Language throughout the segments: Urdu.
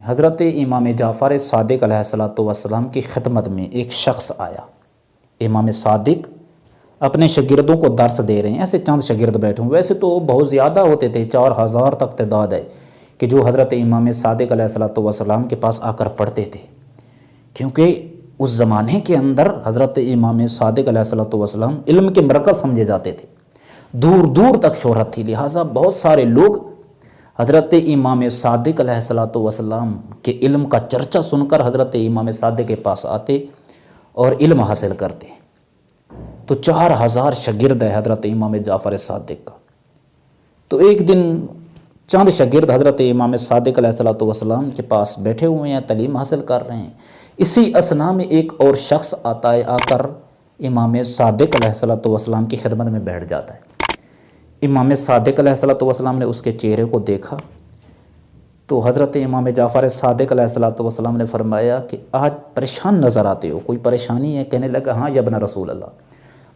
حضرت امام جعفر صادق علیہ الصلوۃ والسلام کی خدمت میں ایک شخص آیا۔ امام صادق اپنے شاگردوں کو درس دے رہے ہیں، ایسے چند شاگرد بیٹھے ہوئے، ویسے تو بہت زیادہ ہوتے تھے، 4000 تک تعداد ہے کہ جو حضرت امام صادق علیہ الصلوۃ والسلام کے پاس آ کر پڑھتے تھے، کیونکہ اس زمانے کے اندر حضرت امام صادق علیہ الصلوۃ والسلام علم کے مرکز سمجھے جاتے تھے، دور دور تک شہرت تھی، لہٰذا بہت سارے لوگ حضرت امام صادق علیہ الصلوۃ والسلام کے علم کا چرچا سن کر حضرت امام صادق کے پاس آتے اور علم حاصل کرتے۔ تو 4000 شاگرد ہے حضرت امام جعفر صادق کا۔ تو ایک دن چند شاگرد حضرت امام صادق علیہ الصلوۃ والسلام کے پاس بیٹھے ہوئے ہیں، تعلیم حاصل کر رہے ہیں، اسی اثنا میں ایک اور شخص آتا ہے، آ کر امام صادق علیہ الصلوۃ والسلام کی خدمت میں بیٹھ جاتا ہے۔ امام صادق علیہ الصلوۃ والسلام نے اس کے چہرے کو دیکھا تو حضرت امام جعفر صادق علیہ الصلوۃ والسلام نے فرمایا کہ آج پریشان نظر آتے ہو، کوئی پریشانی ہے؟ کہنے لگا ہاں یا ابن رسول اللہ،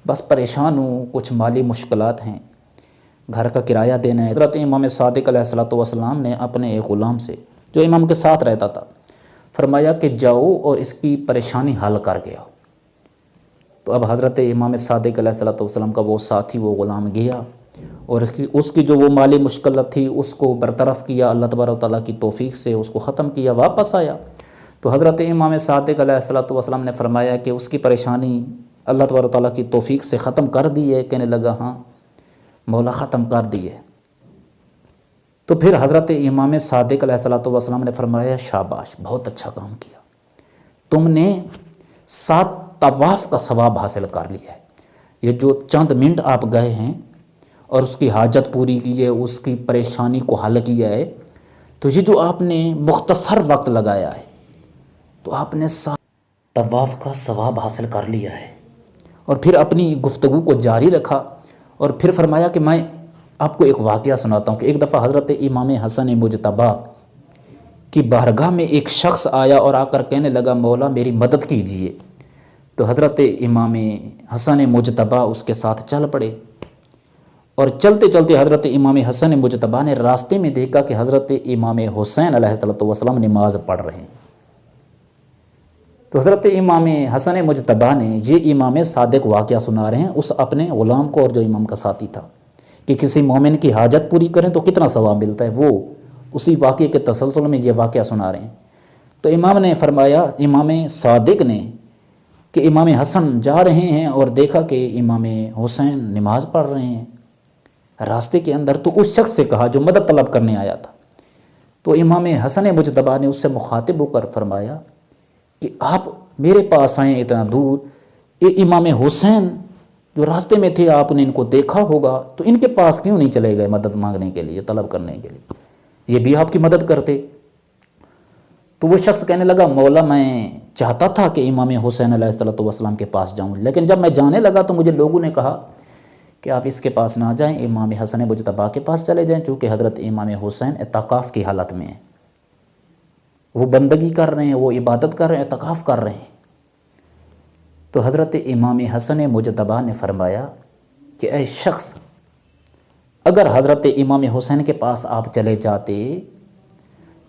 بس پریشان ہوں، کچھ مالی مشکلات ہیں، گھر کا کرایہ دینا ہے۔ حضرت امام صادق علیہ الصلوۃ والسلام نے اپنے ایک غلام سے جو امام کے ساتھ رہتا تھا فرمایا کہ جاؤ اور اس کی پریشانی حل کر کے آؤ۔ تو اب حضرت امام صادق علیہ الصلوۃ والسلام کا وہ ساتھی، وہ غلام گیا اور اس کی جو وہ مالی مشکلات تھی اس کو برطرف کیا، اللہ تبارک و تعالیٰ کی توفیق سے اس کو ختم کیا، واپس آیا۔ تو حضرت امام صادق علیہ الصلوۃ والسلام نے فرمایا کہ اس کی پریشانی اللہ تبارک و تعالیٰ کی توفیق سے ختم کر دی ہے؟ کہنے لگا ہاں مولا ختم کر دی ہے۔ تو پھر حضرت امام صادق علیہ الصلوۃ والسلام نے فرمایا شاباش، بہت اچھا کام کیا، تم نے 7 طواف کا ثواب حاصل کر لیا ہے۔ یہ جو چند منٹ آپ گئے ہیں اور اس کی حاجت پوری کی ہے، اس کی پریشانی کو حل کیا ہے، تو یہ جو آپ نے مختصر وقت لگایا ہے تو آپ نے 7 طواف کا ثواب حاصل کر لیا ہے۔ اور پھر اپنی گفتگو کو جاری رکھا اور پھر فرمایا کہ میں آپ کو ایک واقعہ سناتا ہوں کہ ایک دفعہ حضرت امام حسن مجتبیٰ کی بارگاہ میں ایک شخص آیا اور آ کر کہنے لگا مولا میری مدد کیجیے۔ تو حضرت امام حسن مجتبیٰ اس کے ساتھ چل پڑے اور چلتے چلتے حضرت امام حسن مجتبیٰ نے راستے میں دیکھا کہ حضرت امام حسین علیہ السلام نماز پڑھ رہے ہیں۔ تو حضرت امام حسن مجتبیٰ نے یہ امام صادق واقعہ سنا رہے ہیں اس اپنے غلام کو اور جو امام کا ساتھی تھا کہ کسی مومن کی حاجت پوری کریں تو کتنا ثواب ملتا ہے، وہ اسی واقعے کے تسلسل میں یہ واقعہ سنا رہے ہیں۔ تو امام نے فرمایا، امام صادق نے، کہ امام حسن جا رہے ہیں اور دیکھا کہ امام حسین نماز پڑھ رہے ہیں راستے کے اندر، تو اس شخص سے کہا جو مدد طلب کرنے آیا تھا۔ تو امام حسن مجتبیٰ نے اس سے مخاطب ہو کر فرمایا کہ آپ میرے پاس آئیں اتنا دور، یہ امام حسین جو راستے میں تھے آپ نے ان کو دیکھا ہوگا، تو ان کے پاس کیوں نہیں چلے گئے مدد مانگنے کے لیے، طلب کرنے کے لیے، یہ بھی آپ کی مدد کرتے۔ تو وہ شخص کہنے لگا مولا میں چاہتا تھا کہ امام حسین علیہ السلام کے پاس جاؤں، لیکن جب میں جانے لگا تو مجھے لوگوں نے کہا کہ آپ اس کے پاس نہ جائیں، امام حسن مجتبیٰ کے پاس چلے جائیں، چونکہ حضرت امام حسین اعتکاف کی حالت میں ہیں، وہ بندگی کر رہے ہیں، وہ عبادت کر رہے ہیں، اعتکاف کر رہے ہیں۔ تو حضرت امام حسن مجتبیٰ نے فرمایا کہ اے شخص، اگر حضرت امام حسین کے پاس آپ چلے جاتے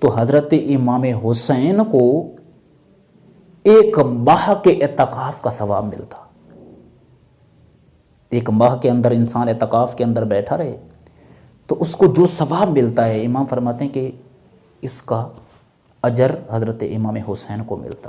تو حضرت امام حسین کو 1 ماہ کے اعتکاف کا ثواب ملتا۔ 1 ماہ کے اندر انسان اعتکاف کے اندر بیٹھا رہے تو اس کو جو ثواب ملتا ہے، امام فرماتے ہیں کہ اس کا اجر حضرت امام حسین کو ملتا۔